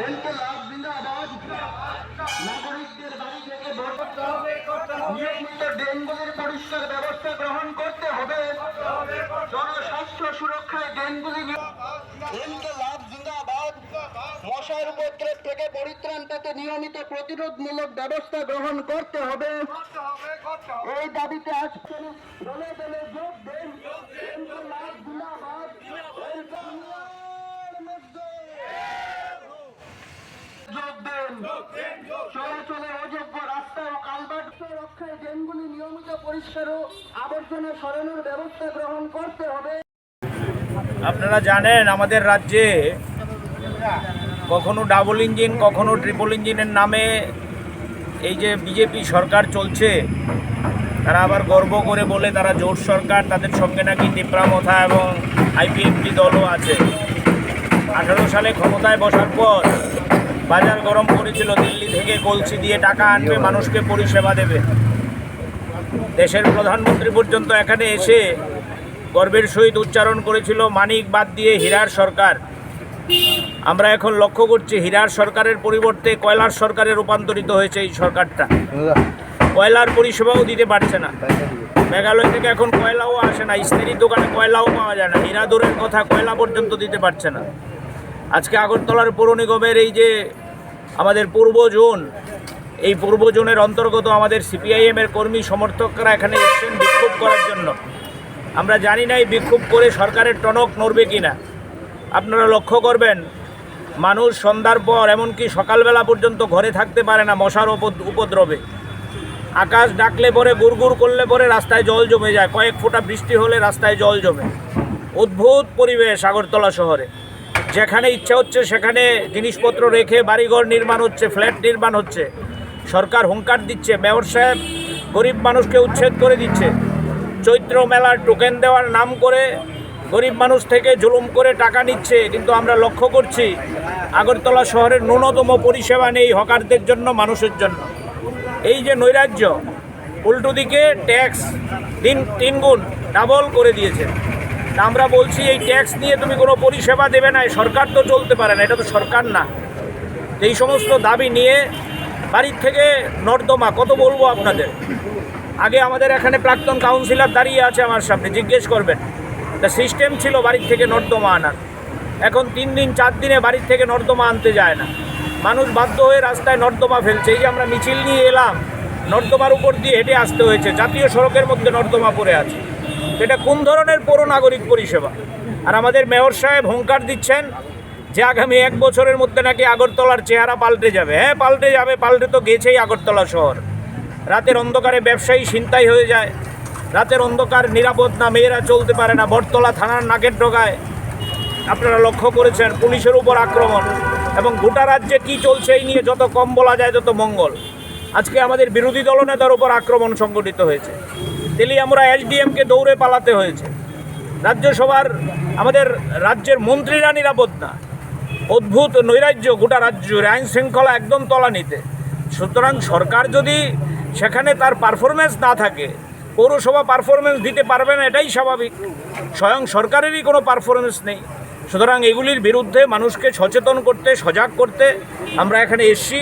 ইনকিলাব জিন্দাবাদ। নাগরিকদের বাড়ি থেকে ভোট করতে হবে, নিয়মিত ড্রেনগুলির পরিষ্কার ব্যবস্থা গ্রহণ করতে হবে, জনস্বাস্থ্য সুরক্ষায় ড্রেনগুলি। ইনকিলাব জিন্দাবাদ। মশার উপদ্রব থেকে পরিত্রাণ পেতে নিয়মিত প্রতিরোধমূলক ব্যবস্থা গ্রহণ করতে হবে। এই দাবিতে আজ দলে দলে যোগ দেন। ইনকিলাব জিন্দাবাদ। চলাচলে অযোগ্য রাস্তা ও কালভার্ট রক্ষায় ড্রেনগুলি নিয়মিত পরিষ্কার ও আবর্জনা সরানোর ব্যবস্থা গ্রহণ করতে হবে। আপনারা জানেন আমাদের রাজ্যে কখনো ডাবল ইঞ্জিন কখনো ট্রিপল ইঞ্জিনের নামে এই যে বিজেপি সরকার চলছে, তারা আবার গর্ব করে বলে তারা জোট সরকার, তাদের সঙ্গে নাকি তিপ্রামথা এবং আইপিএফটি দলও আছে। 18 সালে ক্ষমতায় বসার পর বাজার গরম করেছিল, দিল্লি থেকে কলসি দিয়ে টাকা আনবে, মানুষকে পরিষেবা দেবে। দেশের প্রধানমন্ত্রী পর্যন্ত এখানে এসে গর্বের সহিত উচ্চারণ করেছিল মানিক বাদ দিয়ে হীরার সরকার। আমরা এখন লক্ষ্য করছি হীরার সরকারের পরিবর্তে কয়লার সরকারে রূপান্তরিত হয়েছে এই সরকারটা। কয়লার পরিষেবাও দিতে পারছে না। মেঘালয় থেকে এখন কয়লাও আসে না, স্ত্রীর দোকানে কয়লাও পাওয়া যায় না, হীরা দূরের কথা কয়লা পর্যন্ত দিতে পারছে না। আজকে আগরতলার পৌর নিগমের এই যে আমাদের পূর্ব জোন, এই পূর্ব জোনের অন্তর্গত আমাদের সিপিআইএমের কর্মী সমর্থকরা এখানে এসেছেন বিক্ষোভ করার জন্য। আমরা জানি না এই বিক্ষোভ করে সরকারের টনক নড়বে কিনা। আপনারা লক্ষ্য করবেন মানুষ সন্ধ্যার পর এমনকি সকালবেলা পর্যন্ত ঘরে থাকতে পারে না মশার উপদ্রবে। আকাশ ডাকলে পরে গুড়গুড় করলে পরে রাস্তায় জল জমে যায়, কয়েক ফোঁটা বৃষ্টি হলে রাস্তায় জল জমে। অদ্ভুত পরিবেশ আগরতলা শহরে। যেখানে ইচ্ছা হচ্ছে সেখানে জিনিসপত্র রেখে বাড়িঘর নির্মাণ হচ্ছে, ফ্ল্যাট নির্মাণ হচ্ছে। সরকার হুঙ্কার দিচ্ছে, মেয়র সাহেব গরিব মানুষকে উচ্ছেদ করে দিচ্ছে। চৈত্র মেলার টোকেন দেওয়ার নাম করে গরিব মানুষ থেকে জুলুম করে টাকা নিচ্ছে। কিন্তু আমরা লক্ষ্য করছি আগরতলা শহরের ন্যূনতম পরিষেবা নেই হকারদের জন্য, মানুষের জন্য। এই যে নৈরাজ্য, উল্টো দিকে ট্যাক্স তিন গুণ ডাবল করে দিয়েছে। আমরা বলছি এই ট্যাক্স নিয়ে তুমি কোনো পরিষেবা দেবে না, সরকার তো চলতে পারে না, এটা তো সরকার না। এই সমস্ত দাবি নিয়ে বাড়ির থেকে নর্দমা কত বলবো আপনাদের। আগে আমাদের এখানে প্রাক্তন কাউন্সিলর দাঁড়িয়ে আছে আমার সামনে, জিজ্ঞেস করবেন। তা সিস্টেম ছিল বাড়ির থেকে নর্দমা আনার। এখন 3 দিন 4 দিনে বাড়ির থেকে নর্দমা আনতে যায় না, মানুষ বাধ্য হয়ে রাস্তায় নর্দমা ফেলছে। এই যে আমরা মিছিল নিয়ে এলাম, নর্দমার উপর দিয়ে হেঁটে আসতে হয়েছে, জাতীয় সড়কের মধ্যে নর্দমা পড়ে আছে। এটা কোন ধরনের পৌর নাগরিক পরিষেবা? আর আমাদের মেয়র সাহেব হুঙ্কার দিচ্ছেন যে আগামী 1 বছরের মধ্যে নাকি আগরতলার চেহারা পাল্টে যাবে। হ্যাঁ, পাল্টে যাবে, পাল্টে তো গেছেই আগরতলা শহর। রাতের অন্ধকারে ব্যবসায়ী ছিনতাই হয়ে যায়, রাতের অন্ধকার নিরাপদ না, মেয়েরা চলতে পারে না। বটতলা থানার নাকের ডগায় আপনারা লক্ষ্য করেছেন পুলিশের উপর আক্রমণ। এবং গোটা রাজ্যে কি চলছে এই নিয়ে যত কম বলা যায় তত মঙ্গল। আজকে আমাদের বিরোধী দলনেতার উপর আক্রমণ সংঘটিত হয়েছে। তেলিয়ামুড়া এসডিএমকে দৌড়ে পালাতে হয়েছে। রাজ্যসভার আমাদের রাজ্যের মন্ত্রীরা নিরাপদ না। অদ্ভুত নৈরাজ্য গোটা রাজ্য জুড়ে, আইন শৃঙ্খলা একদম তলানিতে। সুতরাং সরকার যদি সেখানে তার পারফরমেন্স না থাকে, পৌরসভা পারফরমেন্স দিতে পারবে না, এটাই স্বাভাবিক। স্বয়ং সরকারেরই কোনো পারফরমেন্স নেই। সুতরাং এগুলির বিরুদ্ধে মানুষকে সচেতন করতে, সজাগ করতে আমরা এখানে এসছি।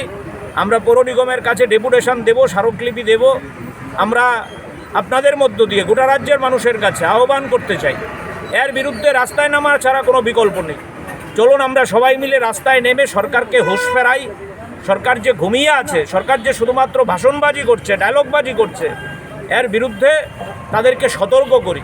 আমরা পৌর নিগমের কাছে ডেপুটেশন দেব, স্মারকলিপি দেব। আমরা আপনাদের মধ্য দিয়ে গোটা রাজ্যের মানুষের কাছে আহ্বান করতে চাই, এর বিরুদ্ধে রাস্তায় নামা ছাড়া কোনো বিকল্প নেই। চলুন আমরা সবাই মিলে রাস্তায় নেমে সরকারকে হুঁশ ফেরাই। সরকার যে ঘুমিয়ে আছে, সরকার যে শুধুমাত্র ভাষণবাজি করছে, ডায়লগবাজি করছে, এর বিরুদ্ধে তাদেরকে সতর্ক করি।